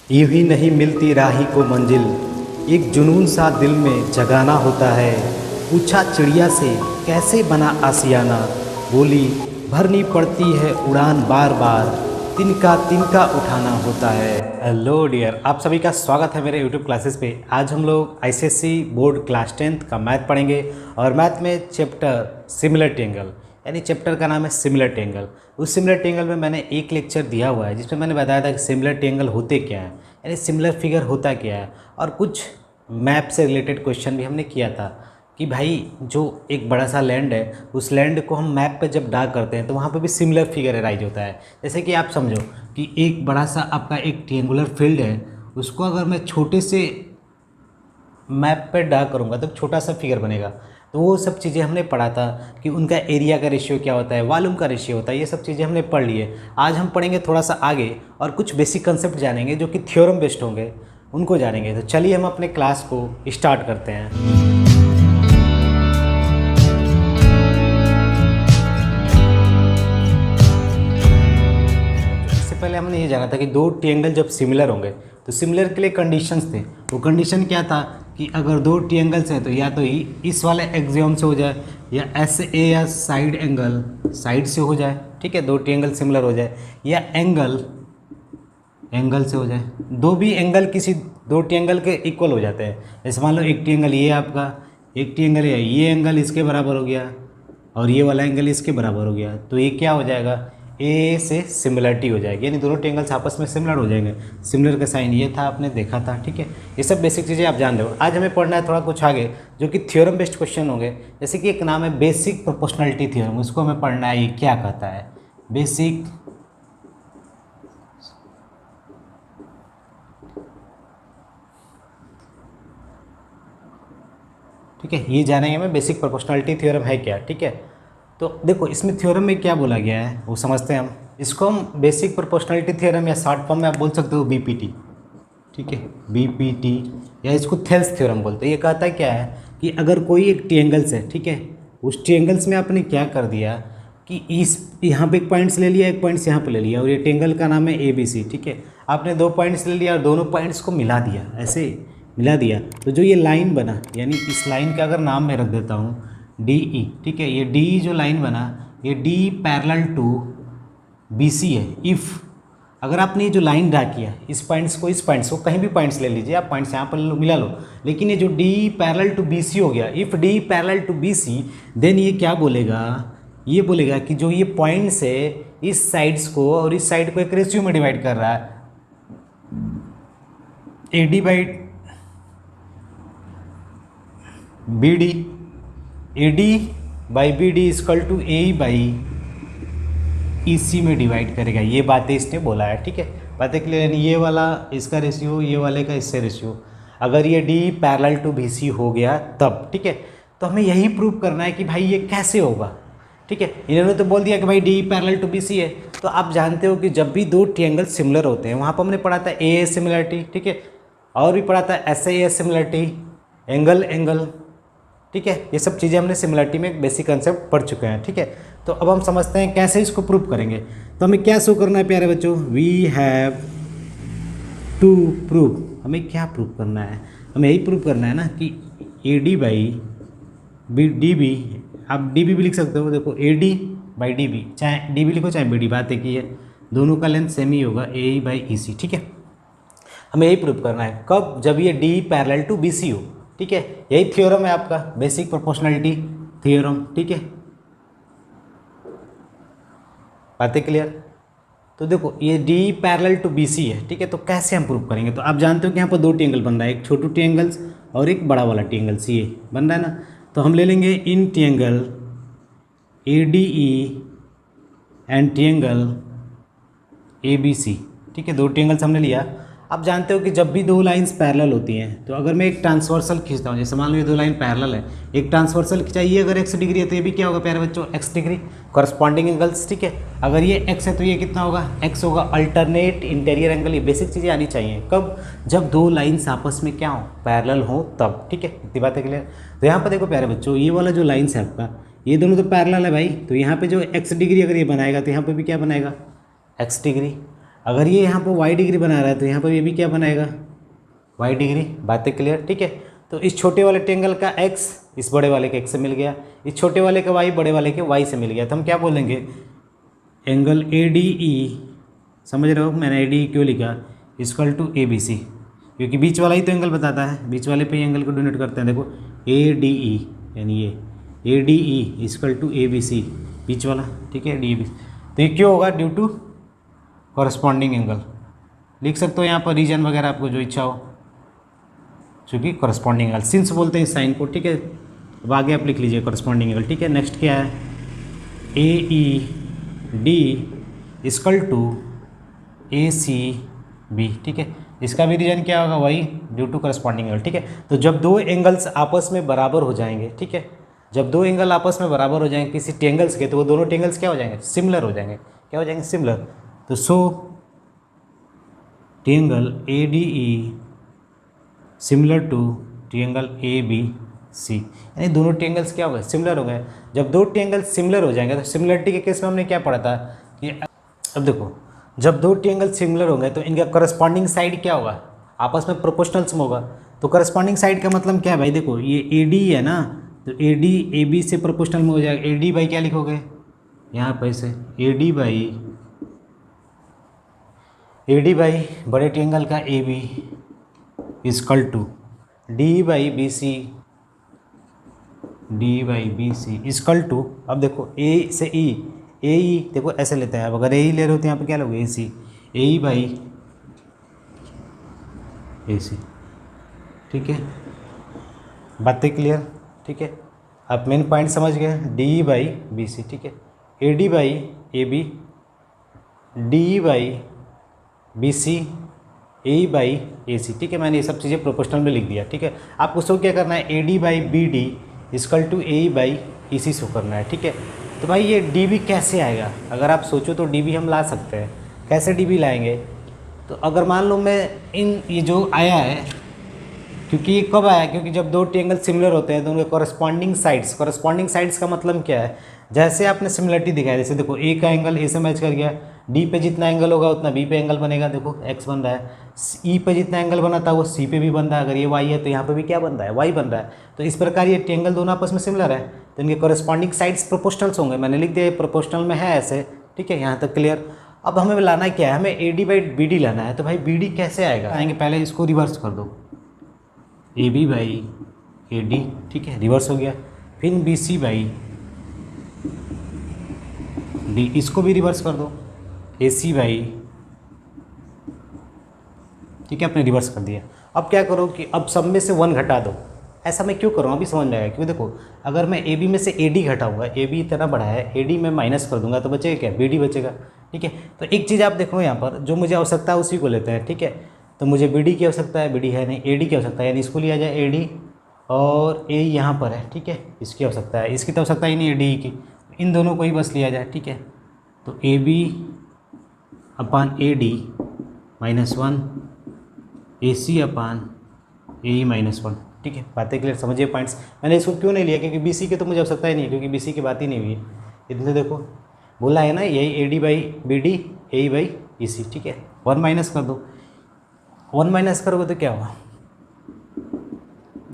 यूं ही नहीं मिलती राही को मंजिल, एक जुनून सा दिल में जगाना होता है। पूछा चिड़िया से कैसे बना आसियाना, बोली भरनी पड़ती है उड़ान बार बार, तिनका तिनका उठाना होता है। हेलो डियर, आप सभी का स्वागत है मेरे यूट्यूब क्लासेस पे। आज हम लोग आईसीएसई बोर्ड क्लास 10th का मैथ पढ़ेंगे और मैथ में चैप्टर सिमिलर ट्रायंगल, यानी चैप्टर का नाम है सिमिलर ट्रायंगल। उस सिमिलर ट्रायंगल में मैंने एक लेक्चर दिया हुआ है जिसमें मैंने बताया था कि सिमिलर ट्रायंगल होते क्या है, यानी सिमिलर फिगर होता क्या है, और कुछ मैप से रिलेटेड क्वेश्चन भी हमने किया था कि भाई जो एक बड़ा सा लैंड है उस लैंड को हम मैप पे जब ड्रा करते हैं तो वहाँ पे भी सिमिलर फिगर अराइज होता है। जैसे कि आप समझो कि एक बड़ा सा आपका एक ट्रायंगुलर फील्ड है, उसको अगर मैं छोटे से मैप पे ड्रा करूँगा तो छोटा सा फिगर बनेगा। तो वो सब चीज़ें हमने पढ़ा था कि उनका एरिया का रेशियो क्या होता है, वॉल्यूम का रेशियो होता है, ये सब चीज़ें हमने पढ़ ली है। आज हम पढ़ेंगे थोड़ा सा आगे और कुछ बेसिक कंसेप्ट जानेंगे जो कि थ्योरम बेस्ड होंगे, उनको जानेंगे। तो चलिए हम अपने क्लास को स्टार्ट करते हैं। इससे पहले हमने ये जाना था कि दो ट्रायंगल जब सिमिलर होंगे तो सिमिलर के लिए कंडीशंस थे। वो कंडीशन क्या था कि अगर दो ट्रायंगल्स हैं तो या तो इस वाले एक्सियोम से हो जाए या ऐसे ए या साइड एंगल साइड से हो जाए, ठीक है, दो ट्रायंगल सिमिलर हो जाए, या एंगल से हो जाए। दो भी एंगल किसी दो ट्रायंगल के इक्वल हो जाते हैं। जैसे मान लो एक ट्रायंगल ये आपका, एक ट्रायंगल ये एंगल इसके बराबर हो गया और ये वाला एंगल इसके बराबर हो गया, तो ये क्या हो जाएगा, ए से सिमिलरिटी हो जाएगी, यानी दोनों ट्रायंगल्स आपस में सिमिलर हो जाएंगे। सिमिलर का साइन ये था, आपने देखा था, ठीक है। ये सब बेसिक चीज़ें आप जान रहे हो। आज हमें पढ़ना है थोड़ा कुछ आगे जो कि थ्योरम बेस्ड क्वेश्चन होंगे। जैसे कि एक नाम है बेसिक प्रोपोर्शनलिटी थ्योरम, उसको हमें पढ़ना है। ये क्या कहता है, बेसिक ठीक है, ये जानेंगे हमें बेसिक प्रोपोर्शनलिटी थ्योरम है क्या, ठीक है। तो देखो इसमें थ्योरम में क्या बोला गया है वो समझते हैं हम। इसको हम बेसिक प्रोपोर्शनलिटी थ्योरम या शॉर्ट फॉर्म में आप बोल सकते हो बीपीटी, ठीक है, बीपीटी, या इसको थेल्स थ्योरम बोलते हैं। ये कहता है क्या है कि अगर कोई एक ट्रायंगल्स है, ठीक है, उस ट्रायंगल्स में आपने क्या कर दिया कि इस यहाँ पे एक पॉइंट्स ले लिया, एक पॉइंट्स यहाँ पे ले लिया, और ये ट्रायंगल का नाम है ABC, ठीक है। आपने दो पॉइंट्स ले लिया और दोनों पॉइंट्स को मिला दिया, ऐसे मिला दिया, तो जो ये लाइन बना, यानी इस लाइन का अगर नाम मैं रख देता हूँ DE, ठीक है, ये DE जो लाइन बना, ये DE पैरेलल टू BC है। इफ़ अगर आपने ये जो लाइन ड्रा किया इस पॉइंट्स को कहीं भी पॉइंट्स ले लीजिए आप, पॉइंट्स यहाँ पर मिला लो, लेकिन ये जो DE पैरेलल टू BC हो गया, if DE parallel to BC, then ये क्या बोलेगा, ये बोलेगा कि जो ये पॉइंट्स है इस साइड्स को और इस साइड को एक रेशियो में डिवाइड कर रहा है, AD by BD, AD by BD equal to AE by EC में डिवाइड करेगा। ये बातें इसने बोला है, ठीक है, बातें क्लियर। यानी ये वाला इसका रेशियो, ये वाले का इससे रेशियो, अगर ये DE पैरेलल टू BC हो गया तब, ठीक है। तो हमें यही प्रूव करना है कि भाई ये कैसे होगा, ठीक है। इन्होंने तो बोल दिया कि भाई DE पैरेलल टू BC है, तो आप जानते हो कि जब भी दो ट्रायंगल सिमिलर होते हैं, वहाँ पर हमने पढ़ा था AA सिमिलरिटी, ठीक है, और भी पढ़ा था SAS सिमिलरिटी, एंगल, ठीक है। ये सब चीज़ें हमने सिमिलरिटी में बेसिक कंसेप्ट पढ़ चुके हैं, ठीक है। तो अब हम समझते हैं कैसे इसको प्रूव करेंगे। तो हमें क्या शो करना है प्यारे बच्चों, वी हैव टू प्रूव। हमें क्या प्रूव करना है, हमें यही प्रूव करना है ना कि AD बाई DB, आप DB भी लिख सकते हो, देखो AD बाई DB, चाहे DB लिखो चाहे BD, बात एक ही है, दोनों का लेंथ सेम ही होगा, AE बाई EC, ठीक है। हमें यही प्रूव करना है कब, जब ये DE पैरेलल टू BC हो, ठीक है। यही थ्योरम है आपका बेसिक प्रोपोर्शनलिटी थ्योरम, ठीक है, बातें क्लियर। तो देखो ये DE पैरेलल टू BC है, ठीक है, तो कैसे हम प्रूव करेंगे। तो आप जानते हो कि यहाँ पर दो ट्रायंगल बन रहा है, एक छोटू ट्रायंगल्स और एक बड़ा वाला ट्रायंगल CA बन रहा है ना। तो हम ले लेंगे in triangle ADE and triangle ABC, ठीक है, दो ट्रायंगल्स हमने लिया। आप जानते हो कि जब भी दो लाइंस पैरेलल होती हैं, तो अगर मैं एक ट्रांसवर्सल खींचता हूँ, जैसे मान लो ये दो लाइन पैरेलल है, एक ट्रांसवर्सल खींचा, ये अगर x डिग्री है तो ये भी क्या होगा प्यारे बच्चों, x डिग्री, कॉरस्पॉन्डिंग एंगल्स, ठीक है। अगर ये x है तो ये कितना होगा, x होगा, अल्टरनेट इंटीरियर एंगल। ये बेसिक चीज़ें आनी चाहिए कब, जब दो लाइन्स आपस में क्या हो, पैरेलल हो तब, ठीक है, इतनी बात है क्लियर। तो यहाँ पर देखो प्यारे बच्चों, ये वाला जो लाइन्स है आपका, ये दोनों तो पैरेलल है भाई, तो यहाँ पर जो x डिग्री अगर ये बनाएगा तो यहाँ पर भी क्या बनाएगा, x डिग्री। अगर ये यहाँ पर वाई डिग्री बना रहा है तो यहाँ पर ये भी क्या बनाएगा, वाई डिग्री। बातें क्लियर, ठीक है। तो इस छोटे वाले ट्रायंगल का x इस बड़े वाले के x से मिल गया, इस छोटे वाले का y बड़े वाले के y से मिल गया, तो हम क्या बोलेंगे, एंगल ADE, समझ रहे हो मैंने ADE क्यों लिखा, इक्वल टू ABC, क्योंकि बीच वाला ही तो एंगल बताता है, बीच वाले पे एंगल को डोनेट करते हैं। देखो ADE यानी ये ADE इक्वल टू ABC, बीच वाला, ठीक है, DAB। तो ये क्यों होगा, ड्यू टू कॉरस्पॉन्डिंग एंगल। लिख सकते हो यहाँ पर रीजन वगैरह आपको जो इच्छा हो, चूँकि कॉरस्पॉन्डिंग एंगल सिंस बोलते हैं इस साइन को, ठीक है। अब आगे आप लिख लीजिए कॉरस्पॉन्डिंग एंगल, ठीक है। नेक्स्ट क्या है, AED इक्वल टू ACB, ठीक है। इसका भी रीजन क्या होगा, वही ड्यू टू कॉरस्पॉन्डिंग एंगल, ठीक है। तो जब दो एंगल्स आपस में बराबर हो जाएंगे, ठीक है, जब दो एंगल आपस में बराबर हो जाएंगे किसी ट्रायंगल्स के, तो वो दोनों ट्रायंगल्स क्या हो जाएंगे, सिमिलर हो जाएंगे। क्या हो जाएंगे, सिमिलर। तो so triangle ADE similar to triangle ABC, यानी दोनों ट्रायंगल्स क्या हो गए, सिमिलर हो गए। जब दो ट्रायंगल्स सिमिलर हो जाएंगे, तो सिमिलरिटी के केस में हमने क्या पढ़ा था कि अब देखो, जब दो ट्रायंगल सिमिलर होंगे तो इनका करस्पॉन्डिंग साइड क्या होगा, आपस में प्रोपोर्शनल्स में होगा। तो करस्पॉन्डिंग साइड का मतलब क्या है भाई, देखो ये AD है ना, तो AD AB से प्रोपोर्शनल में हो जाएगा। AD बाई क्या लिखोगे यहाँ पर से, AD बाई बड़े ट्रायंगल का AB equal to D by BC equal to, अब देखो A से E, AE देखो ऐसे लेते हैं, अब अगर AE ले रहे हो तो यहाँ पे क्या लोगे, AC, AE बाई AC, ठीक है। बातें क्लियर, ठीक है। आप मेन पॉइंट समझ गए, DE बाई BC, ठीक है। AD by AB, DE by BC, AE by AC, ठीक है। मैंने ये सब चीज़ें प्रोपोर्शनल में लिख दिया, ठीक है। आपको शो क्या करना है, AD by BD equal to AE by EC show करना है, ठीक है। तो भाई ये DB कैसे आएगा, अगर आप सोचो तो DB हम ला सकते हैं। कैसे DB लाएंगे, तो अगर मान लो मैं ये जो आया है, क्योंकि ये कब आया, क्योंकि जब दो ट्रायंगल सिमिलर होते हैं तो उनके कॉरस्पॉन्डिंग साइड्स का मतलब क्या है, जैसे आपने सिमिलरिटी दिखाया, जैसे देखो A का एंगल A से मैच कर गया, D पे जितना एंगल होगा उतना B पे एंगल बनेगा। देखो X बन रहा है, E पे जितना एंगल बना था वो C पे भी बन रहा है। अगर ये Y है तो यहाँ पे भी क्या बन रहा है, Y बन रहा है। तो इस प्रकार ये ट्रायंगल दोनों आपस में सिमिलर है, तो इनके कॉरस्पॉन्डिंग साइड्स प्रोपोर्शनल्स होंगे। मैंने लिख दिया प्रोपोर्शनल में है ऐसे, ठीक है। यहाँ तक क्लियर। अब हमें लाना क्या है, हमें AD बाई BD लाना है। तो भाई BD कैसे आएगा, आएंगे पहले इसको रिवर्स कर दो, AB बाई AD, ठीक है, रिवर्स हो गया। फिर BC बाई D, इसको भी रिवर्स कर दो, AC बाई, ठीक है, आपने रिवर्स कर दिया। अब क्या करो कि अब सब में से 1 घटा दो। ऐसा मैं क्यों करूँ, अभी समझ में आएगा। क्योंकि देखो अगर मैं AB में से AD घटाऊंगा, AB इतना बड़ा है, AD में माइनस कर दूंगा तो बचेगा क्या, BD बचेगा, ठीक है। तो एक चीज़ आप देखो यहाँ पर, जो मुझे आवश्यकता है उसी को लेते हैं, ठीक है। तो मुझे BD की आवश्यकता है, BD है नहीं, AD की आवश्यकता है, यानी इसको लिया जाए AD, और A यहाँ पर है, ठीक है, इसकी आवश्यकता है, इसकी तो आवश्यकता ही नहीं है DE की, इन दोनों को ही बस लिया जाए, ठीक है। तो AB अपान AD -1, AC अपान AE -1, ठीक है। बातें क्लियर, समझिए पॉइंट्स। मैंने इसको क्यों नहीं लिया, क्योंकि BC की तो मुझे आवश्यकता ही नहीं, क्योंकि BC की बात ही नहीं हुई है। इतने देखो बोला है ना, यही AD by BD, AE by EC, ठीक है। 1 माइनस कर दो, 1 माइनस करोगे तो क्या होगा,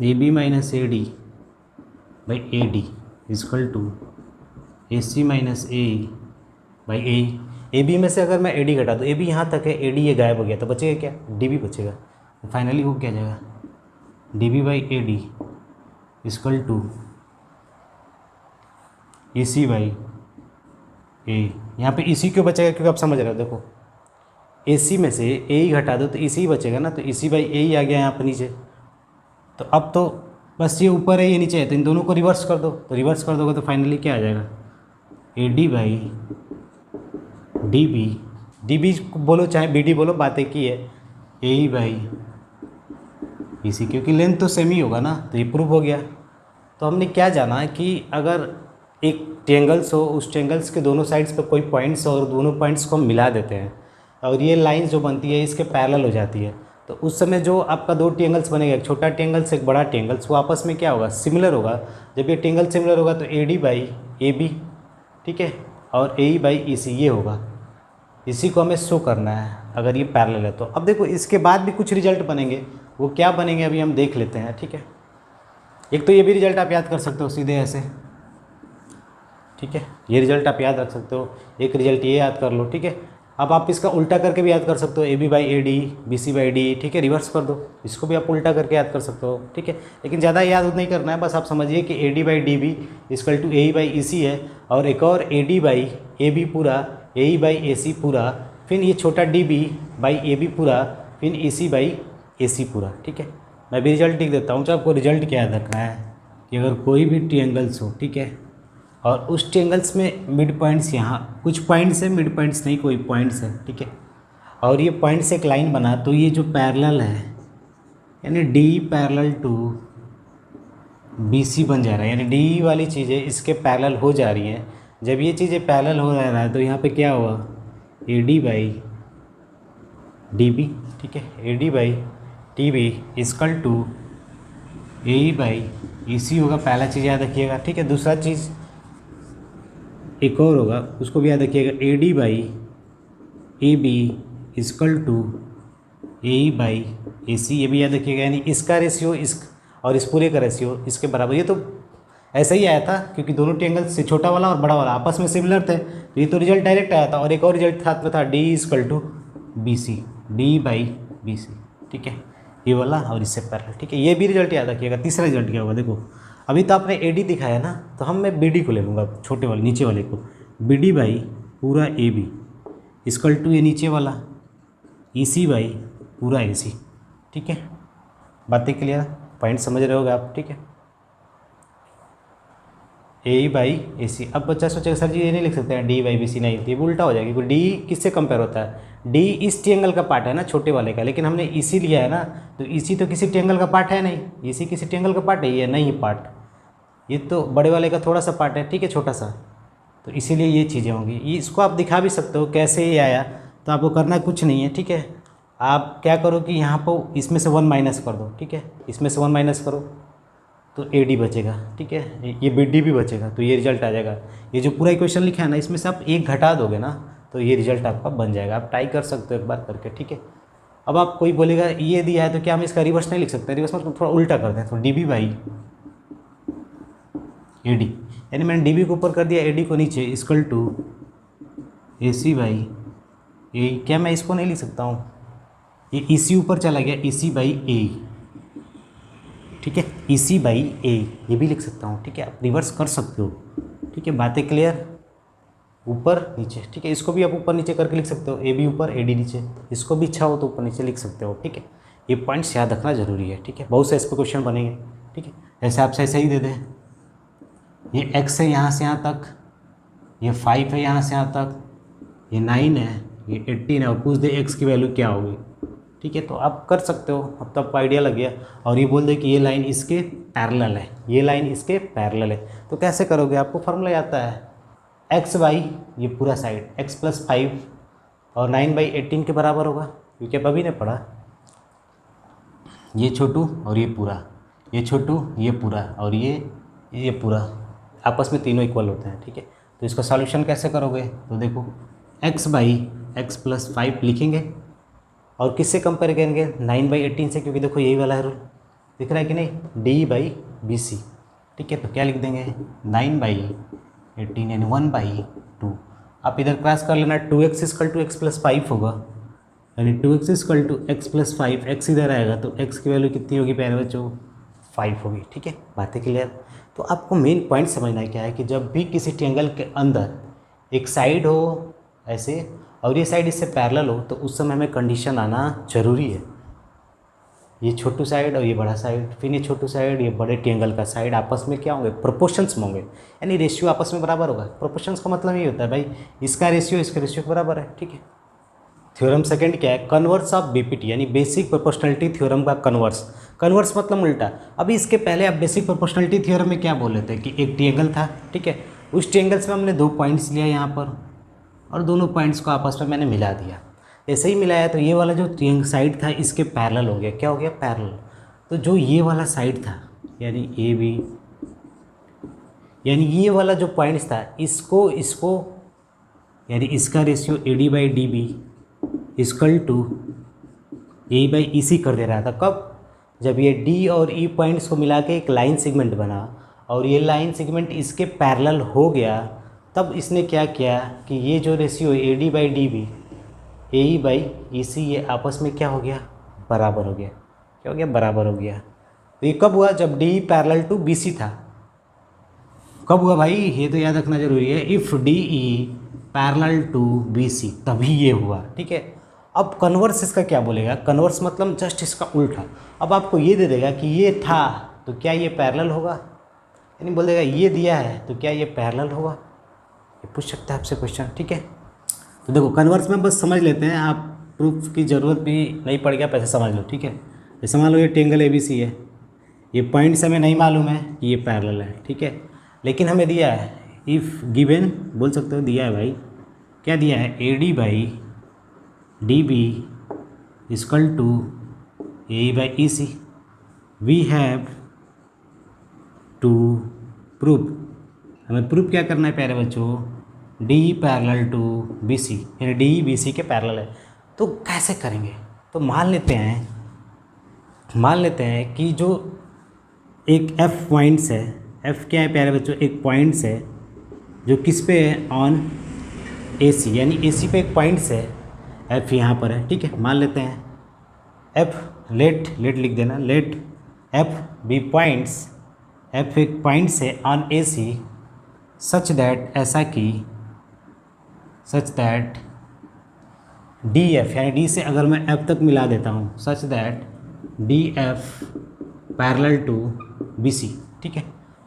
AB minus AD by AD equal to AC minus AE by AE। AB में से अगर मैं AD घटा तो AB यहाँ तक है, AD ये गायब हो गया, तो बचेगा क्या, DB बचेगा। तो फाइनली वो क्या आ जाएगा, DB by AD equal to AC by AE। यहाँ पे EC क्यों बचेगा, क्योंकि आप समझ रहे हो, देखो AC में से AE घटा दो तो EC ही बचेगा ना, तो EC बाई AE आ गया यहाँ पर नीचे। तो अब तो बस ये ऊपर है ये नीचे है, तो इन दोनों को रिवर्स कर दो। तो रिवर्स कर दोगे तो फाइनली क्या आ जाएगा, AD बाई DB बोलो चाहे BD बोलो, बातें की है, AE बाई EC, क्योंकि लेंथ तो सेम ही होगा ना, तो ये प्रूव हो गया। तो हमने क्या जाना कि अगर एक ट्रायंगल्स हो, उस ट्रायंगल्स के दोनों साइड्स पर कोई पॉइंट्स हो और दोनों पॉइंट्स को हम मिला देते हैं और ये लाइंस जो बनती है इसके पैरेलल हो जाती है, तो उस समय जो आपका दो ट्रायंगल्स बनेगा, एक छोटा ट्रायंगल्स एक बड़ा ट्रायंगल्स, वो आपस में क्या होगा, सिमिलर होगा। जब ये ट्रायंगल सिमिलर होगा तो AD बाई AB, ठीक है, और AE बाई EC ये होगा। इसी को हमें शो करना है अगर ये पैरेलल है तो। अब देखो इसके बाद भी कुछ रिजल्ट बनेंगे, वो क्या बनेंगे अभी हम देख लेते हैं, ठीक है। एक तो ये भी रिजल्ट आप याद कर सकते हो सीधे ऐसे, ठीक है, ये रिजल्ट आप याद रख सकते हो। एक रिजल्ट ये याद कर लो, ठीक है। अब आप इसका उल्टा करके भी याद कर सकते हो, A B by A D, B C by D, ठीक है, रिवर्स कर दो, इसको भी आप उल्टा करके याद कर सकते हो, ठीक है। लेकिन ज़्यादा याद नहीं करना है, बस आप समझिए कि A D by D B equal to A by E C है, और एक और A D by A B पूरा, ए ई बाई ए सी पूरा, फिर ये छोटा D B by A B पूरा, फिर ए सी बाई ए सी पूरा, ठीक है। मैं भी रिजल्ट लिख देता हूँ। तो आपको रिजल्ट क्या याद रखना है कि अगर कोई भी ट्रायंगल्स हो, ठीक है, और उस ट्रायंगल्स में मिड पॉइंट्स, यहाँ कुछ पॉइंट्स है, मिड पॉइंट्स नहीं, कोई पॉइंट्स है, ठीक है, और ये पॉइंट से एक लाइन बना, तो ये जो पैरेलल है यानी D parallel to B C बन जा रहा है, यानी डी वाली चीज़ें इसके पैरेलल हो जा रही हैं। जब ये चीज़ें पैरेलल हो रहा है तो यहाँ पे क्या हुआ, A D by D B, ठीक है, A D by T B equal to A by E C होगा, पहला चीज़ याद रखिएगा, ठीक है। दूसरा चीज़ एक और होगा, उसको भी याद रखिएगा, A D by A B equal to A by A C, ये भी याद रखिएगा, यानी इसका रेशियो इस और इस पूरे का रेशियो इसके बराबर। ये तो ऐसा ही आया था क्योंकि दोनों ट्रायंगल से छोटा वाला और बड़ा वाला आपस में सिमिलर थे, तो ये तो रिजल्ट डायरेक्ट आया था। और एक और रिजल्ट साथ में था, D equal to B C, D by B C, ठीक है, ये वाला और इससे पैरेलल, ठीक है। ये भी रिजल्ट याद रखिएगा। तीसरा रिजल्ट क्या होगा, देखो अभी तो आपने ए डी दिखाया ना, तो हम मैं बी डी को ले लूँगा, छोटे वाले नीचे वाले को, बी डी बाई पूरा ए बी इक्वल टू ये नीचे वाला ई सी बाई पूरा ए सी, ठीक है। बातें क्लियर, पॉइंट समझ रहे होगे आप, ठीक है। ए बाई ए सी। अब बच्चा सोचेगा सर जी ये नहीं लिख सकते हैं डी बाई बी सी, नहीं, तो ये उल्टा हो जाएगा क्योंकि डी किससे कंपेयर होता है, डी इस ट्रायंगल का पार्ट है ना, छोटे वाले का, लेकिन हमने इसी लिया है ना, तो इसी तो किसी ट्रायंगल का पार्ट है नहीं, इसी किसी ट्रायंगल का पार्ट है, ये नहीं पार्ट, ये तो बड़े वाले का थोड़ा सा पार्ट है, ठीक है, छोटा सा, तो इसीलिए ये चीज़ें होंगी। ये इसको आप दिखा भी सकते हो कैसे ये आया, तो आपको करना कुछ नहीं है, ठीक है। आप क्या करो कि यहाँ पर इसमें से 1 माइनस कर दो, ठीक है, इसमें से 1 माइनस करो तो ए डी बचेगा, ठीक है, ये बी डी भी बचेगा, तो ये रिजल्ट आ जाएगा। ये जो पूरा इक्वेशन लिखा है ना, इसमें से आप एक घटा दोगे ना, तो ये रिजल्ट आपका बन जाएगा। आप ट्राई कर सकते हो एक बार करके, ठीक है। अब आप कोई बोलेगा ये दिया है तो क्या हम इसका रिवर्स नहीं लिख सकते, रिवर्स में थोड़ा उल्टा कर दें, तो D B by A D, यानी मैंने डी बी को ऊपर कर दिया, ए डी को नीचे, equal to A C by A, क्या मैं इसको नहीं लिख सकता हूँ, ये ई सी ऊपर चला गया, ई सी बाई ए, ठीक है, ई सी बाई ए, ये भी लिख सकता हूँ, ठीक है, आप रिवर्स कर सकते हो, ठीक है। बातें क्लियर, ऊपर नीचे, ठीक है, इसको भी आप ऊपर नीचे करके लिख सकते हो, ए बी ऊपर ए डी नीचे, इसको भी इच्छा हो तो ऊपर नीचे लिख सकते हो, ठीक है। ये पॉइंट्स याद रखना जरूरी है, ठीक है, बहुत से इस पर क्वेश्चन बनेंगे, ठीक है। ऐसे आप ऐसे ही दे दें, ये एक्स है यहाँ से यहाँ तक, ये 5 है यहाँ से यहाँ तक, ये 9 है, ये 18 है, और पूछ दे एक्स की वैल्यू क्या होगी, ठीक है, तो आप कर सकते हो। अब तो आपको आइडिया लग गया। और ये बोल दे कि ये लाइन इसके पैरेलल है, ये लाइन इसके पैरेलल है, तो कैसे करोगे, आपको फार्मूला आता है, एक्स बाई ये पूरा साइड एक्स प्लस 5 और 9 बाई 18 के बराबर होगा, क्योंकि अब अभी ने पढ़ा, ये छोटू और ये पूरा, ये छोटू ये पूरा और ये पूरा, आपस में तीनों इक्वल होते हैं, ठीक है। तो इसका सॉल्यूशन कैसे करोगे, तो देखो एक्स बाई एक्स प्लस 5 लिखेंगे, और किससे कंपेयर करेंगे, 9 बाई 18 से, क्योंकि देखो यही वाला है रूल, दिख रहा है कि नहीं, डी बाई बी सी, ठीक है। तो क्या लिख देंगे, 9 बाई 18 यानी 1 बाई 2, आप इधर क्रॉस कर लेना, 2x equal to X plus 5 होगा, यानी 2x equal to X plus 5, X इधर आएगा तो x की वैल्यू कितनी होगी प्यारे बच्चों, 5 होगी, ठीक है। बातें क्लियर। तो आपको मेन पॉइंट समझना क्या है कि जब भी किसी ट्रायंगल के अंदर एक साइड हो ऐसे और ये साइड इससे पैरेलल हो, तो उस समय हमें कंडीशन आना जरूरी है, ये छोटू साइड और ये बड़ा साइड, फिर ये छोटू साइड ये बड़े ट्रायंगल का साइड आपस में क्या होंगे, प्रोपोर्शंस में होंगे, यानी रेशियो आपस में बराबर होगा। प्रोपोर्शंस का मतलब ये होता है भाई इसका रेशियो इसके रेशियो के बराबर है, ठीक है। थ्योरम सेकंड क्या है, कन्वर्स ऑफ बीपीटी, यानी बेसिक प्रोपोर्शनलिटी थ्योरम का कन्वर्स। कन्वर्स मतलब उल्टा। अभी इसके पहले आप बेसिक प्रोपोर्शनलिटी थ्योरम में क्या बोल रहे थे कि एक ट्रायंगल था, ठीक है, उस ट्रायंगल्स में हमने 2 पॉइंट्स लिया यहाँ पर और दोनों पॉइंट्स को आपस में मैंने मिला दिया। ऐसे ही मिलाया तो ये वाला जो ट्रायंगल साइड था इसके पैरेलल हो गया, क्या हो गया, पैरेलल। तो जो ये वाला साइड था यानी ए बी, यानी ये वाला जो पॉइंट्स था इसको यानी इसका ratio A D by D B equal to A by E C कर दे रहा था। कब? जब ये डी और ई पॉइंट्स को मिला के एक लाइन सेगमेंट बना और ये लाइन सेगमेंट इसके पैरेलल हो गया, तब इसने क्या किया कि ये जो ratio A D by D B A E by E C ये आपस में क्या हो गया? बराबर हो गया। क्या हो गया? बराबर हो गया। तो ये कब हुआ? जब D parallel to B C था। कब हुआ भाई? ये तो याद रखना जरूरी है। If D E parallel to B C, तभी ये हुआ। ठीक है। अब कन्वर्स इसका क्या बोलेगा? कन्वर्स मतलब जस्ट इसका उल्टा। अब आपको ये दे देगा कि ये था तो क्या ये पैरेलल होगा, यानी बोल देगा ये दिया है तो क्या ये पैरेलल होगा। ये पूछ सकता है आपसे क्वेश्चन। ठीक है। तो देखो कन्वर्स में बस समझ लेते हैं, आप प्रूफ की ज़रूरत भी नहीं पड़ गया, पैसे समझ लो। ठीक है। जैसे मान लो ये ट्रायंगल ए बी सी है, ये पॉइंट्स हमें नहीं मालूम है कि ये पैरेलल है। ठीक है। लेकिन हमें दिया है इफ़ गिवन, बोल सकते हो दिया है भाई, क्या दिया है? A D by D B equal to A by E C. We have to proof, हमें प्रूफ क्या करना है प्यारे बच्चों? D parallel to B C, यानी डी बी सी के पैरेलल है। तो कैसे करेंगे? तो मान लेते हैं कि जो एक एफ पॉइंट्स है, एफ क्या है प्यारे बच्चों? एक पॉइंट्स है जो किस पे है? ऑन ए सी, यानी ए सी पे एक पॉइंट्स है, एफ यहाँ पर है। ठीक है। मान लेते हैं एफ, लेट लिख देना, let F B points, F एक पॉइंट्स है on A C such that, ऐसा कि सच दैट डी एफ, यानी डी से अगर मैं एफ तक मिला देता हूँ, such that D F parallel to B C. ठीक है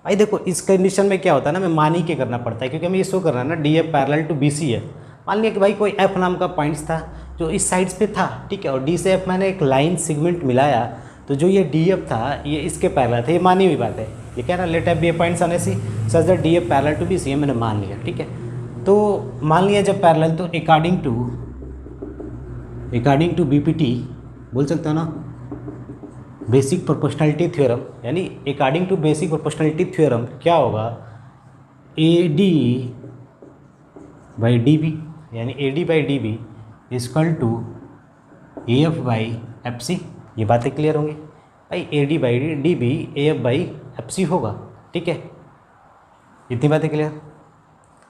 भाई। देखो इस कंडीशन में क्या होता है ना, मैं मान ही के करना पड़ता है क्योंकि हमें ये शो करना है ना D F parallel to B C है। मान लिया कि भाई कोई एफ नाम का पॉइंट्स था जो इस साइड्स पे था। ठीक है। और डी से एफ मैंने एक लाइन सेगमेंट मिलाया तो जो ये डी एफ था ये इसके पैरेलल था। ये मानी हुई बात है। ये क्या ना, लेट एफ बी पॉइंट्स आने C such that D F parallel to B C, मैंने मान लिया। ठीक है। तो मान लिया जब पैरेलल, तो अकॉर्डिंग टू बीपीटी बोल सकते हो ना, बेसिक प्रोपोर्शनलिटी थ्योरम, यानी according to basic proportionality theorem क्या होगा? A D by D B, यानी A D by D B equal to A F by F C. ये बातें क्लियर होंगी भाई? A D by D B A F by F C होगा। ठीक है। इतनी बातें क्लियर?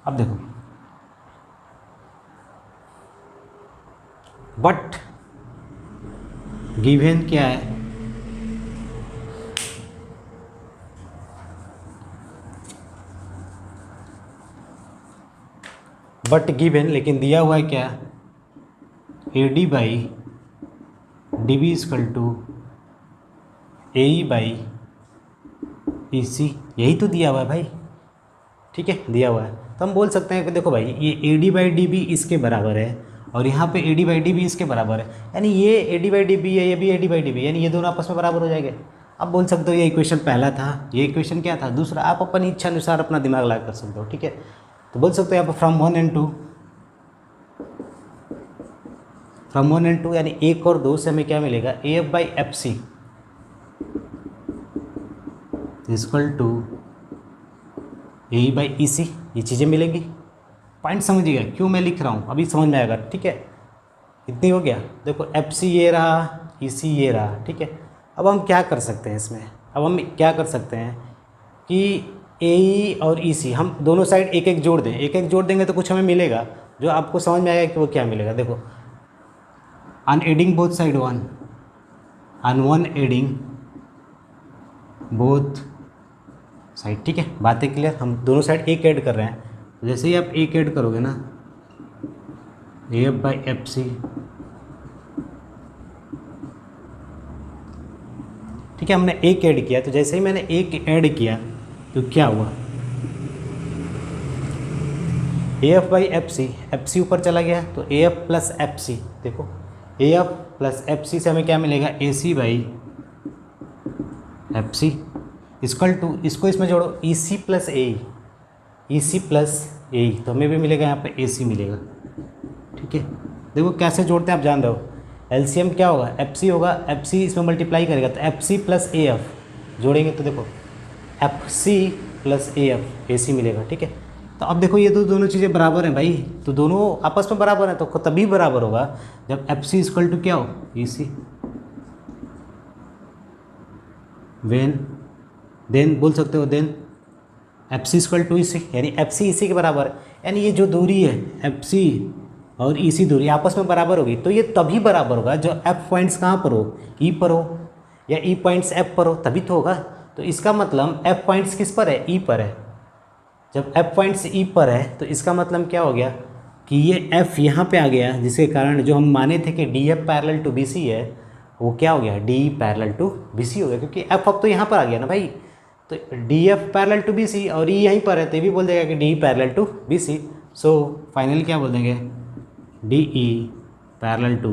अब देखो बट गिवन क्या है? बट गिवन, लेकिन दिया हुआ है क्या? A D by D B equal to A E by E C, यही तो दिया हुआ है भाई। ठीक है। दिया हुआ है तो हम बोल सकते हैं कि देखो भाई ये A D by D B इसके बराबर है और यहाँ पे A D by D B इसके बराबर है, यानी ये A D by D B है, ये भी A D by D B, यानी ये दोनों आपस में बराबर हो जाएंगे। अब बोल सकते हो ये इक्वेशन पहला था, ये इक्वेशन क्या था? दूसरा। आप अपनी इच्छा अनुसार अपना दिमाग लगा कर सकते हो। ठीक है। तो बोल सकते हो यहाँ पर फ्रॉम 1 and 2, यानी 1 और 2 से हमें क्या मिलेगा? A F by F C equal to A by E C, ये चीज़ें मिलेंगी। पॉइंट समझिएगा क्यों मैं लिख रहा हूँ, अभी समझ में आएगा। ठीक है। इतनी हो गया। देखो एफ सी ये रहा, ई सी ये रहा। ठीक है। अब हम क्या कर सकते हैं इसमें? अब हम क्या कर सकते हैं कि ए ई और ई सी हम दोनों साइड एक एक जोड़ दें। एक एक जोड़ देंगे तो कुछ हमें मिलेगा जो आपको समझ में आएगा कि वो क्या मिलेगा। देखो on adding both side 1, on 1 adding both side. ठीक है। बातें क्लियर? हम दोनों साइड एक ऐड कर रहे हैं, तो जैसे ही आप एक ऐड करोगे ना, A F by F C, ठीक है, हमने एक ऐड किया, तो जैसे ही मैंने एक ऐड किया तो क्या हुआ? A F by F C ऊपर चला गया तो A F plus F C. देखो A F plus F C से हमें क्या मिलेगा? A C by F C equal to, इसको इसमें जोड़ो, ई सी प्लस ए ई, सी प्लस ए, तो हमें भी मिलेगा यहाँ पे ए सी मिलेगा। ठीक है। देखो कैसे जोड़ते हैं आप जान रहे हो। एलसीएम क्या होगा? एफ सी होगा, एफ सी इसमें मल्टीप्लाई करेगा तो F C plus A F जोड़ेंगे तो देखो F C plus A F, A C मिलेगा। ठीक है। तो अब देखो ये तो दोनों चीज़ें बराबर हैं भाई, तो दोनों आपस में बराबर हैं, तो तभी बराबर होगा जब एफ सी इक्वल टू क्या हो, ई सी। वेन देन बोल सकते हो, then F C equal to E C, यानी एफ सी ई सी के बराबर है। यानी ये जो दूरी है एफ सी और ई सी दूरी आपस में बराबर होगी, तो ये तभी बराबर होगा जो एफ पॉइंट्स कहाँ पर हो, ई पर हो, या ई पॉइंट्स एफ पर हो, तभी तो होगा। तो इसका मतलब एफ पॉइंट्स किस पर है, ई पर है। जब एफ पॉइंट्स ई पर है तो इसका मतलब क्या हो गया कि ये एफ यहाँ पे आ गया, जिसके कारण जो हम माने थे कि D F parallel to B C है, वो क्या हो गया, D parallel to B C हो गया, क्योंकि एफ अब तो यहाँ पर आ गया ना भाई। तो D F parallel to B C और ई यहीं पर है, तो ये भी बोल देगा कि D parallel to B C. So finally क्या बोल देंगे, D E parallel to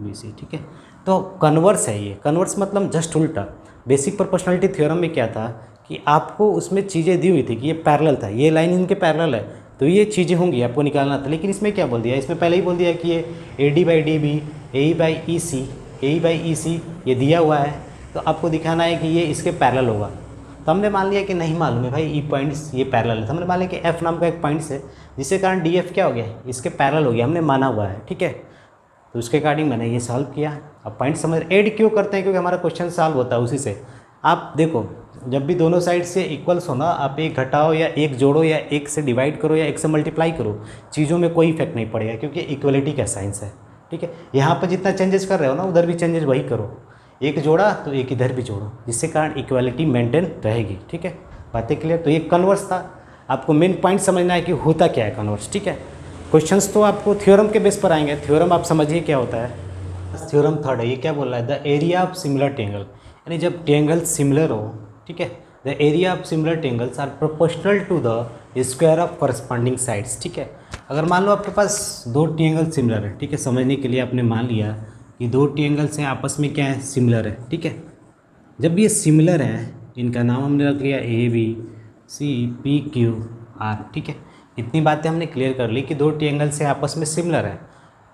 B C. ठीक है, तो कन्वर्स है ये। कन्वर्स मतलब जस्ट उल्टा। बेसिक प्रोपोर्शनलिटी थ्योरम में क्या था कि आपको उसमें चीज़ें दी हुई थी कि ये पैरेलल था, ये लाइन इनके पैरेलल है, तो ये चीज़ें होंगी आपको निकालना था। लेकिन इसमें क्या बोल दिया, इसमें पहले ही बोल दिया कि ये A D by D B, A E by E C, A E by E C ये दिया हुआ है, तो आपको दिखाना है कि ये इसके पैरेलल होगा। तो हमने मान लिया कि नहीं मालूम है भाई ई पॉइंट्स ये पैरेलल है, तो हमने मान लिया कि एफ नाम का एक पॉइंट्स है, जिसके कारण डी एफ क्या हो गया, इसके पैरेलल हो गया, हमने माना हुआ है। ठीक है, तो उसके अकॉर्डिंग मैंने ये सॉल्व किया। अब पॉइंट समझ, ऐड क्यों करते हैं, क्योंकि हमारा क्वेश्चन सॉल्व होता है उसी से। आप देखो जब भी दोनों साइड से इक्वल्स हो ना, आप एक घटाओ या एक जोड़ो या एक से डिवाइड करो या एक से मल्टीप्लाई करो, चीज़ों में कोई इफेक्ट नहीं पड़ेगा, क्योंकि इक्वलिटी का साइंस है। ठीक है, यहाँ पर जितना चेंजेस कर रहे हो ना, उधर भी चेंजेस वही करो, एक जोड़ा तो एक इधर भी जोड़ो, जिससे कारण इक्वलिटी मेंटेन रहेगी। ठीक है, बातें क्लियर। तो ये कन्वर्स था, आपको मेन पॉइंट समझना है कि होता क्या है कन्वर्स। ठीक है, क्वेश्चंस तो आपको थ्योरम के बेस पर आएंगे। थ्योरम आप समझिए क्या होता है। थ्योरम थर्ड है, ये क्या बोल रहा है, the area of similar triangle, यानी जब ट्रायंगल सिमिलर हो, ठीक है, the area of similar triangles are proportional to the square of corresponding sides. ठीक है, अगर मान लो आपके पास दो ट्रायंगल सिमिलर है, ठीक है, समझने के लिए आपने मान लिया कि दो ट्रायंगल्स हैं आपस में क्या है, सिमिलर है। ठीक है, जब ये सिमिलर है, इनका नाम हमने रख लिया A B C P Q R. ठीक है, इतनी बातें हमने क्लियर कर ली कि दो ट्रायंगल से आपस में सिमिलर है,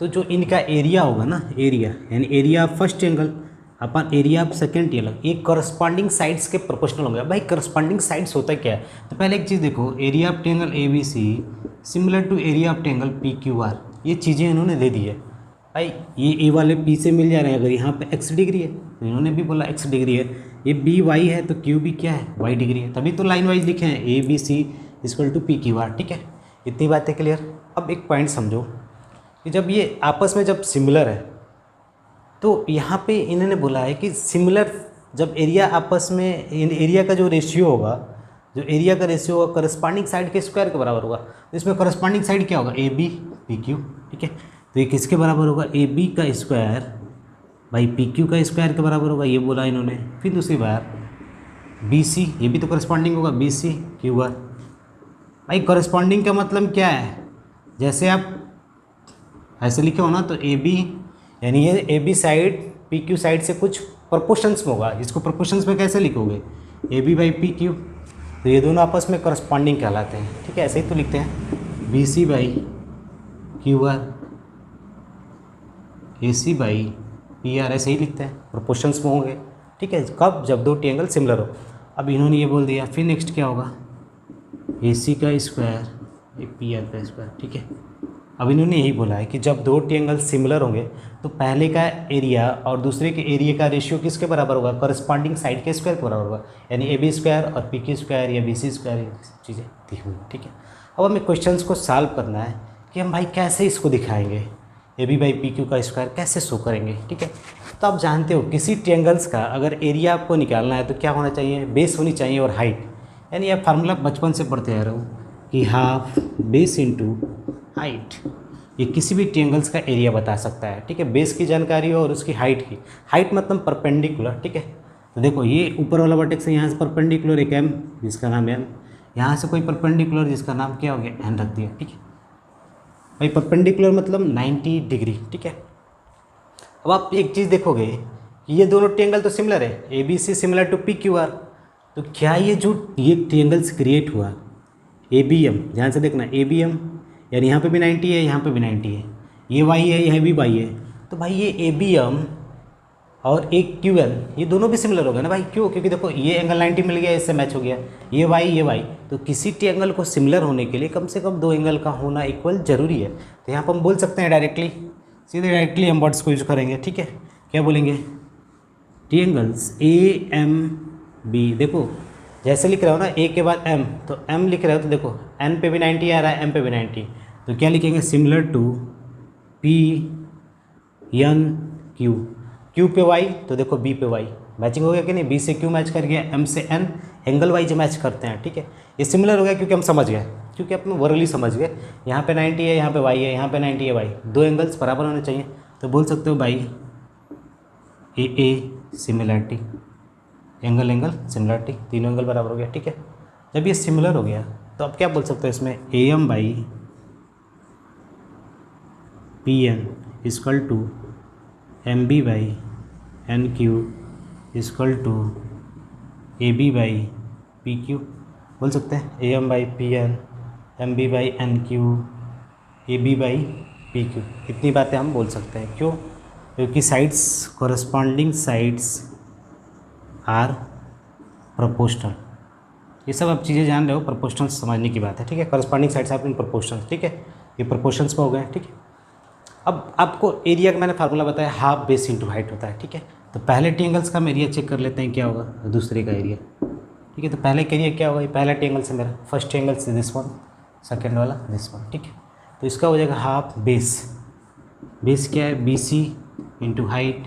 तो जो इनका एरिया होगा ना, एरिया यानी area of first triangle upon area of second triangle, ये करस्पॉन्डिंग साइड्स के प्रोपोर्शनल होंगे। भाई करस्पॉन्डिंग साइड्स होता क्या है, तो पहले एक चीज़ देखो, area of triangle A B C similar to area of triangle P Q R, ये चीज़ें इन्होंने दे दी है। भाई ये ए वाले पी से मिल जा रहे हैं, अगर यहाँ पे एक्स डिग्री है तो इन्होंने भी बोला एक्स डिग्री है, ये बी वाई है तो क्यू भी क्या है, वाई डिग्री है, तभी तो लाइन वाइज लिखे हैं A B C equal to P Q R. ठीक है, इतनी बातें क्लियर। अब एक पॉइंट समझो कि जब ये आपस में जब सिमिलर है, तो यहाँ पे इन्होंने बोला है कि सिमिलर जब एरिया आपस में, एरिया का जो रेशियो होगा, जो एरिया का रेशियो होगा करस्पॉन्डिंग साइड के स्क्वायर के बराबर होगा। तो इसमें करस्पॉन्डिंग साइड क्या होगा, ए बी पी क्यू। ठीक है, तो ये किसके बराबर होगा, ए बी का स्क्वायर बाई पी क्यू का स्क्वायर के बराबर होगा, ये बोला इन्होंने। फिर दूसरी बार बी सी, ये भी तो करस्पॉन्डिंग होगा, बी सी क्यू आर। भाई करस्पॉन्डिंग का मतलब क्या है, जैसे आप ऐसे लिखे हो ना, तो ए बी यानी ये A B side P Q side से कुछ प्रोपोर्शंस में होगा, इसको प्रोपोर्शंस में कैसे लिखोगे, A B by P Q, तो ये दोनों आपस में करस्पॉन्डिंग कहलाते हैं। ठीक है, ऐसे ही तो लिखते हैं, B C by Q R, A C by P R, ऐसे ही लिखते हैं, प्रोपोर्शंस में होंगे। ठीक है, कब, जब दो ट्रायंगल सिमिलर हो। अब इन्होंने ये बोल दिया, फिर नेक्स्ट क्या होगा, ए सी का स्क्वायर एक पी आर का स्क्वायर। ठीक है, अब इन्होंने यही बोला है कि जब दो ट्रायंगल सिमिलर होंगे तो पहले का एरिया और दूसरे के एरिया का रेशियो किसके बराबर होगा, करस्पॉन्डिंग साइड के स्क्वायर के बराबर होगा, यानी ए बी स्क्वायर और पी क्यू स्क्वायर या बी सी स्क्वायर, ये चीज़ें दी हुई। ठीक है, अब हमें क्वेश्चंस को सॉल्व करना है कि हम भाई कैसे इसको दिखाएंगे, A B by P Q का स्क्वायर कैसे शो करेंगे। ठीक है, तो आप जानते हो किसी ट्रायंगल्स का अगर एरिया आपको निकालना है तो क्या होना चाहिए, बेस होनी चाहिए और हाइट, यानी आप फार्मूला बचपन से पढ़ते आ रहे हो कि हाफ बेस इंटू हाइट, ये किसी भी ट्रायंगल्स का एरिया बता सकता है। ठीक है, बेस की जानकारी हो और उसकी हाइट की, हाइट मतलब परपेंडिकुलर। ठीक है, तो देखो ये ऊपर वाला वर्टेक्स है, यहाँ से परपेंडिकुलर एक एम जिसका नाम एम, यहाँ से कोई परपेंडिकुलर जिसका नाम क्या हो गया, एन रख दिया। ठीक है भाई, परपेंडिकुलर मतलब 90 डिग्री। ठीक है, अब आप एक चीज़ देखोगे कि ये दोनों ट्रायंगल तो सिमिलर है, A B C similar to P Q R, तो क्या ये जो ये ट्रायंगल्स क्रिएट हुआ ए बी एम, ध्यान से देखना, ए बी एम यानी यहाँ पे भी 90 है, यहाँ पे भी 90 है, ये वाई है, यह भी वाई है, तो भाई ये ए बी एम और एक क्यू एल, ये दोनों भी सिमिलर हो गए ना भाई। क्यों? क्योंकि देखो ये एंगल 90 मिल गया, इससे मैच हो गया, ये वाई। तो किसी ट्रायंगल को सिमिलर होने के लिए कम से कम दो एंगल का होना इक्वल जरूरी है। तो यहाँ पर हम बोल सकते हैं डायरेक्टली, सीधे डायरेक्टली हम वर्ड्स को यूज करेंगे, ठीक है। क्या बोलेंगे? ट्रायंगल्स ए एम बी, देखो जैसे लिख रहे हो ना ए के बाद एम, तो एम लिख रहे हो तो देखो एन पे भी 90 आ रहा है, एम पे भी 90, तो क्या लिखेंगे? Similar to P N Q, Q पे वाई तो देखो बी पे वाई, मैचिंग हो गया कि नहीं? बी से क्यू मैच कर गया, एम से एन, एंगल वाइज मैच करते हैं, ठीक है। ये सिमिलर हो गया क्योंकि हम समझ गए, क्योंकि अपन वर्ली समझ गए। यहाँ पे 90 है, यहाँ पे वाई है, यहाँ पे 90 है वाई, दो एंगल्स बराबर होने चाहिए। तो बोल सकते हो by A similarity, angle similarity, तीनों एंगल बराबर हो गया, ठीक है। जब ये सिमिलर हो गया तो अब क्या बोल सकते हो इसमें? A M by P N equal to M B by N Q equal to A B by P Q. बोल सकते हैं A M by P N, M B by N Q, A B by P Q. इतनी बातें हम बोल सकते हैं। क्यों? क्योंकि sides, corresponding sides are proportional. ये सब आप चीज़ें जान रहे हो, प्रोपोर्शनल समझने की बात है, ठीक है। Corresponding sides are in proportional, ठीक है। ये प्रोपोर्शंस में हो गए, ठीक है। अब आपको एरिया का मैंने फार्मूला बताया, हाफ बेस इंटू हाइट होता है, ठीक है। तो पहले ट्रायंगल्स का हम एरिया चेक कर लेते हैं क्या होगा, दूसरे का एरिया, ठीक है। तो पहले का एरिया क्या होगा? ये पहला ट्रायंगल से मेरा, फर्स्ट ट्रायंगल से दिस वन, सेकेंड वाला दिस वन, ठीक है। तो इसका हो जाएगा हाफ बेस, बेस क्या है? B C into height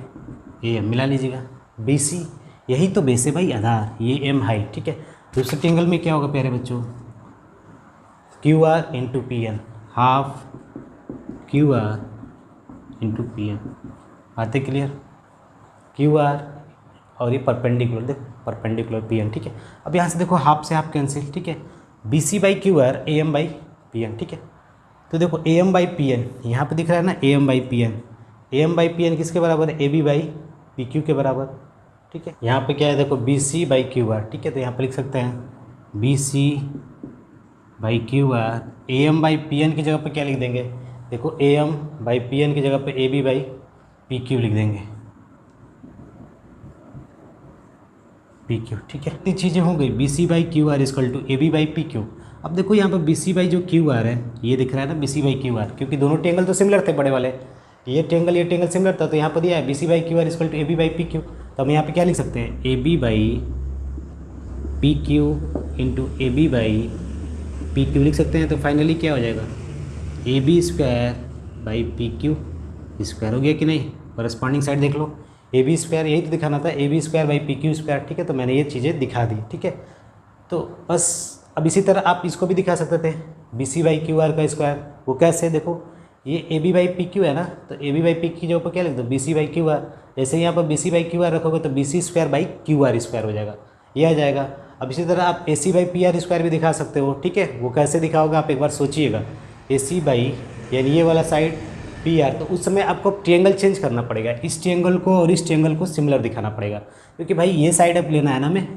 A M, मिला लीजिएगा। बी सी यही तो बेस है भाई, आधार, ये एम हाइट, ठीक है। दूसरे ट्रायंगल में क्या होगा प्यारे बच्चों? Q R into P N, half Q R into P N. बातें क्लियर? क्यू आर और ये परपेंडिकुलर, देखो परपेंडिकुलर पी एन, ठीक है। अब यहाँ से देखो हाफ से हाफ कैंसिल, ठीक है। B C by Q R, A M by P N, ठीक है। तो देखो A M by P N यहाँ पर दिख रहा है ना, A M by P N, A M by P N किसके बराबर है? A B by P Q के बराबर, ठीक है। यहाँ पे क्या है? देखो B C by Q R, ठीक है। तो यहाँ पे लिख सकते हैं B C by Q R, A M by P N की जगह पे क्या लिख देंगे? देखो A M by P N की जगह पे A B by P Q लिख देंगे, पी क्यू, ठीक है। इतनी चीज़ें हो गई। B C by Q R equal to A B by P Q. अब देखो यहाँ पर बी सी बाई जो क्यू आर है, ये दिख रहा है ना B C by Q R, क्योंकि दोनों ट्रायंगल तो सिमिलर थे बड़े वाले, ये ट्रायंगल सिमिलर था, तो यहाँ पर दिया है B C by Q R equal to A B by P Q. तो हम यहाँ पे क्या लिख सकते हैं? A B by P Q into A B by P Q लिख सकते हैं। तो फाइनली क्या हो जाएगा? A B square by P Q square हो गया कि नहीं? करस्पॉन्डिंग साइड देख लो, ए बी स्क्वायर, यही तो दिखाना था, A B square by P Q square, ठीक है। तो मैंने ये चीज़ें दिखा दी, ठीक है। तो बस अब इसी तरह आप इसको भी दिखा सकते थे, B C by Q R का स्क्वायर। वो कैसे? देखो ये A B by P Q है ना, तो ए बी बाई पी की जगह पर क्या लिख दो? B C by Q R. जैसे यहाँ पर B C by Q R रखोगे तो B C square by Q R square हो जाएगा, ये आ जाएगा। अब इसी तरह आप A C by P R square भी दिखा सकते हो, ठीक है। वो कैसे दिखाओगे आप एक बार सोचिएगा। ए सी बाई यानी ये वाला साइड पी आर, तो उस समय आपको ट्रायंगल चेंज करना पड़ेगा, इस ट्रायंगल को और इस ट्रायंगल को सिमिलर दिखाना पड़ेगा, क्योंकि भाई ये साइड अब लेना है ना, हमें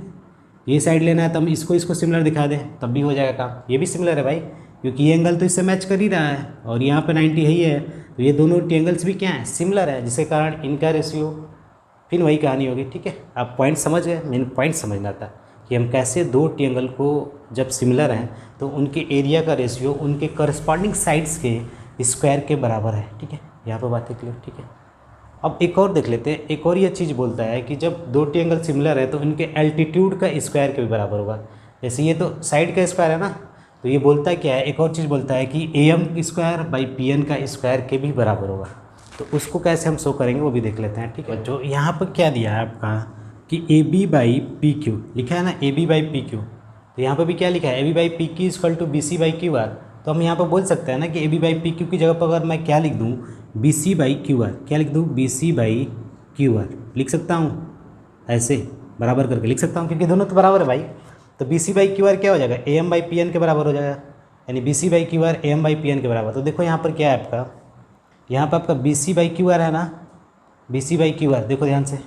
ये साइड लेना है, तो हम इसको सिमिलर दिखा दें तब भी हो जाएगा काम। ये भी सिमिलर है भाई, क्योंकि ये एंगल तो इससे मैच कर ही रहा है और यहाँ पे 90 ही है, तो ये दोनों ट्रायंगल्स भी क्या हैं? सिमिलर है, जिसके कारण इनका रेशियो फिर वही कहानी होगी, ठीक है। आप पॉइंट समझ गए? मेन पॉइंट समझना था कि हम कैसे दो ट्रायंगल को जब सिमिलर हैं तो उनके एरिया का रेशियो उनके करस्पॉन्डिंग साइड्स के स्क्वायर के बराबर है, ठीक है। यहाँ पर बातें क्लियर, ठीक है। अब एक और देख लेते हैं, एक और ये चीज़ बोलता है कि जब दो ट्रायंगल सिमिलर है तो उनके एल्टीट्यूड का स्क्वायर के भी बराबर होगा। जैसे ये तो साइड का स्क्वायर है ना, तो ये बोलता है क्या है? एक और चीज़ बोलता है कि A M square by P N का स्क्वायर के भी बराबर होगा। तो उसको कैसे हम शो करेंगे वो भी देख लेते हैं, ठीक है। जो यहाँ पर क्या दिया है आपका कि A B by P Q लिखा है ना, A B by P Q, तो यहाँ पर भी क्या लिखा है? A B by P Q equal to B C by Q R. तो हम यहाँ पर बोल सकते हैं ना कि A B by P Q की जगह पर अगर मैं क्या लिख दूँ? B C by Q R. क्या लिख दूँ? B C by Q are लिख सकता हूँ, ऐसे बराबर करके लिख सकता हूँ, क्योंकि दोनों तो बराबर है भाई। तो B C by Q R क्या हो जाएगा? A M by P N के बराबर हो जाएगा, यानी B C by Q R A M by P N के बराबर। तो देखो यहाँ पर क्या है आपका, यहाँ पर आपका B C by Q R है ना, B C by Q R देखो ध्यान से,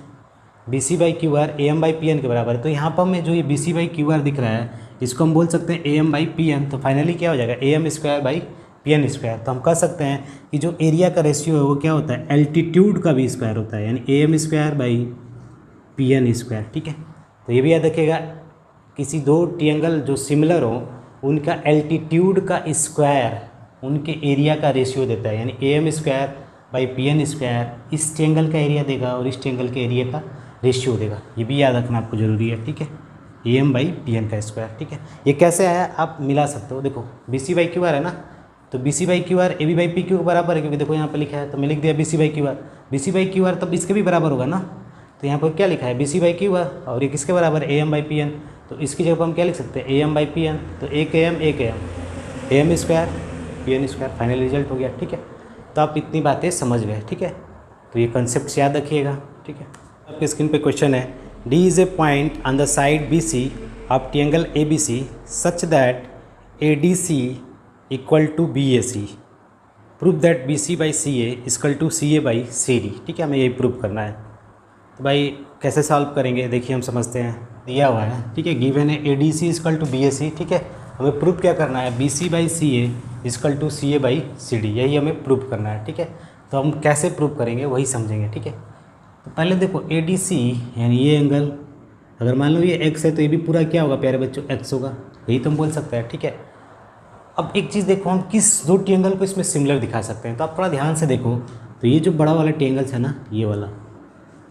B C by Q R A M by P N के बराबर है। तो यहाँ पर हमें जो ये B C by Q R दिख रहा है इसको हम बोल सकते हैं A M by P N. तो फाइनली क्या हो जाएगा? A M square by P N square. तो हम कह सकते हैं कि जो एरिया का रेशियो है वो क्या होता है, एल्टीट्यूड का भी स्क्वायर होता है, यानी A M square by P N square. ठीक है, तो ये भी याद रखिएगा, किसी दो ट्रायंगल जो सिमिलर हो उनका एल्टीट्यूड का स्क्वायर उनके एरिया का रेशियो देता है, यानी A M square by P N square इस ट्रायंगल का एरिया देगा और इस ट्रायंगल के एरिया का रेशियो देगा। ये भी याद रखना आपको ज़रूरी है। ठीक है, A M by P N का स्क्वायर। ठीक है, ये कैसे आया आप मिला सकते हो। देखो B C by Q R है ना, तो B C by Q R A B by P Q के बराबर है, क्योंकि देखो यहाँ पे लिखा है, तो मैं लिख दिया B C by Q R. B C by Q R तब इसके भी बराबर होगा ना, तो यहाँ पर क्या लिखा है, B C by Q R, और ये किसके बराबर है, A M by P N. तो इसकी जगह पर हम क्या लिख सकते हैं, A M by P N. तो एक A M square P N square, final result हो गया। ठीक है, तो आप इतनी बातें समझ गए। ठीक है, तो ये कंसेप्ट याद रखिएगा। ठीक है, आपके स्क्रीन पे क्वेश्चन है, D is a point on the side B C of triangle A B C such that A D C equal to B A C. Prove that B C by C A equal to C A by C D. ठीक है, हमें यही prove करना है। तो भाई कैसे solve करेंगे, देखिए हम समझते हैं। दिया हुआ है, ठीक है, गिवन है A D C equal to B A C. ठीक है, हमें प्रूव क्या करना है, B C by C A equal to C A by C D, यही हमें प्रूव करना है। ठीक है, तो हम कैसे प्रूव करेंगे वही समझेंगे। ठीक है, तो पहले देखो ए डी सी यानी ये एंगल, अगर मान लो ये एक्स है तो ये भी पूरा क्या होगा प्यारे बच्चों, एक्स होगा, यही तो हम बोल सकते हैं। ठीक है, अब एक चीज़ देखो, हम किस दो ट्रायंगल को इसमें सिमिलर दिखा सकते हैं, तो आप थोड़ा ध्यान से देखो। तो ये जो बड़ा वाला ट्रायंगल है ना, ये वाला,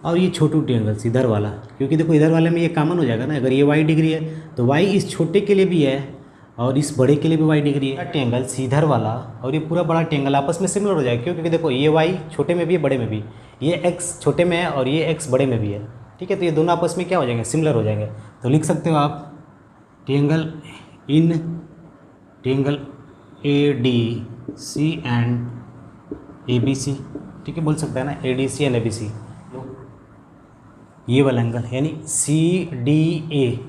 और ये छोटू ट्रायंगल इधर वाला, क्योंकि देखो इधर वाले में ये कॉमन हो जाएगा ना, अगर ये वाई डिग्री है तो वाई इस छोटे के लिए भी है और इस बड़े के लिए भी वाई डिग्री है। ट्रायंगल सीधर वाला और ये पूरा बड़ा ट्रायंगल आपस में सिमिलर हो जाएगा, क्यों, क्योंकि देखो ये वाई छोटे में भी है बड़े में भी, ये एक्स छोटे में है और ये एक्स बड़े में भी है। ठीक है, तो ये दोनों आपस में क्या हो जाएंगे, सिमिलर हो जाएंगे। तो लिख सकते हो आप triangle in triangle A D C and A B C. ठीक है, बोल सकते हैं ना, A D C and A B C, ये वाला एंगल यानी सी डी ए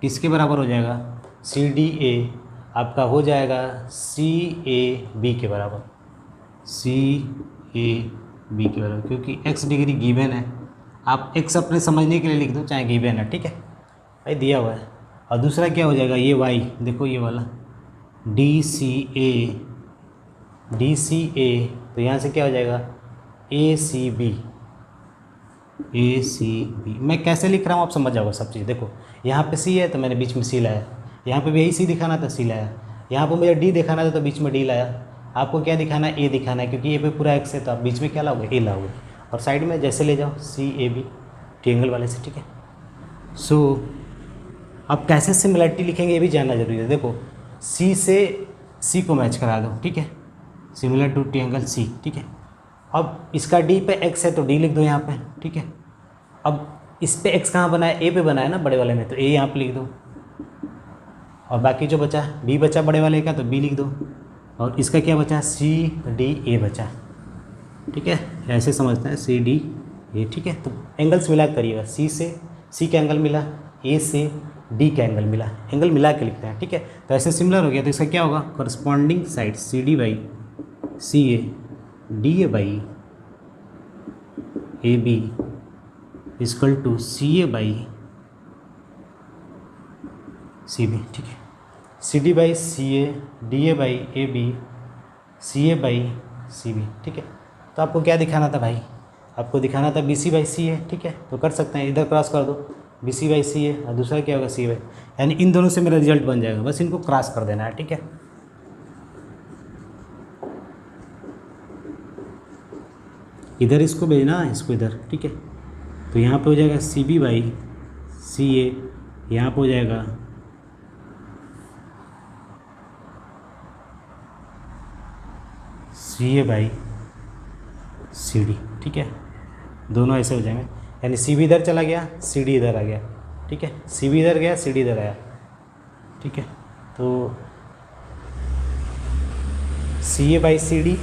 किसके बराबर हो जाएगा, सी डी ए आपका हो जाएगा सी ए बी के बराबर, सी ए बी के बराबर, क्योंकि एक्स डिग्री गिवन है। आप एक्स अपने समझने के लिए लिख दो, चाहे गिवन है। ठीक है भाई, दिया हुआ है। और दूसरा क्या हो जाएगा, ये वाई देखो ये वाला डी सी ए, तो यहाँ से क्या हो जाएगा, ए सी बी। मैं कैसे लिख रहा हूँ आप समझ जाओगे सब चीज़। देखो यहाँ पे सी है तो मैंने बीच में सी लाया, यहाँ पे भी यही सी दिखाना था, सी लाया, यहाँ पे मुझे डी दिखाना था तो बीच में डी लाया। आपको क्या दिखाना है, ए दिखाना है, क्योंकि ए पे पूरा एक्स है तो आप बीच में क्या लाओगे, ए लाओगे, और साइड में जैसे ले जाओ सी ए बी ट्रायंगल वाले से। ठीक है, सो अब कैसे सिमिलरिटी लिखेंगे ये भी जानना जरूरी है। देखो सी से सी को मैच करा दो। ठीक है, सिमिलर टू ट्रायंगल सी। ठीक है, अब इसका डी पे एक्स है तो डी लिख दो यहाँ पे। ठीक है, अब इस पे एक्स कहाँ बना है, ए पे बना है ना बड़े वाले में, तो ए यहाँ पे लिख दो, और बाकी जो बचा बी बचा बड़े वाले का तो बी लिख दो, और इसका क्या बचा, सी डी ए बचा। ठीक है, ऐसे समझते हैं सी डी ए। ठीक है, तो एंगल्स मिला करिएगा, सी से सी का एंगल मिला, ए से डी का एंगल मिला, एंगल मिला के लिखते हैं। ठीक है, तो ऐसे सिमिलर हो गया, तो इसका क्या होगा, corresponding side C D by C A, D A by A B equal to C A by C B. ठीक है, C D by C A, D A by A B, C A by C B. ठीक है, तो आपको क्या दिखाना था भाई, आपको दिखाना था बी सी बाई सी ए। ठीक है, तो कर सकते हैं, इधर क्रॉस कर दो, बी सी बाई सी ए, और दूसरा क्या होगा, सी बाई, यानी इन दोनों से मेरा रिजल्ट बन जाएगा, बस इनको क्रॉस कर देना है। ठीक है, इधर इसको भेजना, इसको इधर। ठीक है, तो यहाँ पे हो जाएगा सी बी बाई सी ए, यहाँ पे हो जाएगा सी ए बाई सी डी। ठीक है, दोनों ऐसे हो जाएंगे, यानी सी बी इधर चला गया, सी डी इधर आ गया। ठीक है, सी बी इधर गया, सी डी इधर आया। ठीक है, तो सी ए बाई सी डी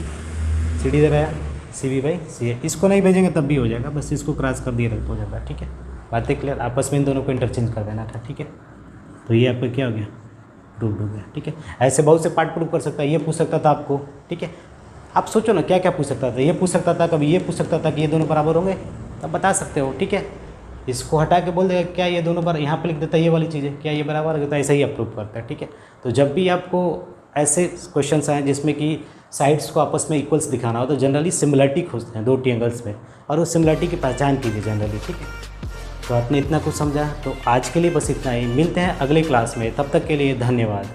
इधर आया, सी बी बाई सी ए, इसको नहीं भेजेंगे तब भी हो जाएगा, बस इसको क्रॉस कर दिए तो हो जाता है। ठीक है, बातें क्लियर, आपस में इन दोनों को इंटरचेंज कर देना था। ठीक है, तो ये आपका क्या हो गया, प्रूव हो गया। ठीक है, ऐसे बहुत से पार्ट प्रूव कर सकता है, ये पूछ सकता था आपको। ठीक है, आप सोचो ना क्या क्या पूछ सकता था, ये पूछ सकता था, कभी ये पूछ सकता था कि ये दोनों बराबर होंगे, तब बता सकते हो। ठीक है, इसको हटा के बोल देगा क्या ये दोनों बार, यहाँ पे लिख देता है ये वाली चीज़ है, क्या ये बराबर है, तो ऐसे ही अप्रूव करता है। ठीक है, तो जब भी आपको ऐसे क्वेश्चंस आए जिसमें कि साइड्स को आपस में इक्वल्स दिखाना हो तो जनरली सिमिलरिटी खोजते हैं दो ट्रायंगल्स में, और उस सिमिलरिटी की पहचान कीजिए जनरली। ठीक है, तो आपने इतना कुछ समझा, तो आज के लिए बस इतना ही। मिलते हैं अगले क्लास में, तब तक के लिए धन्यवाद।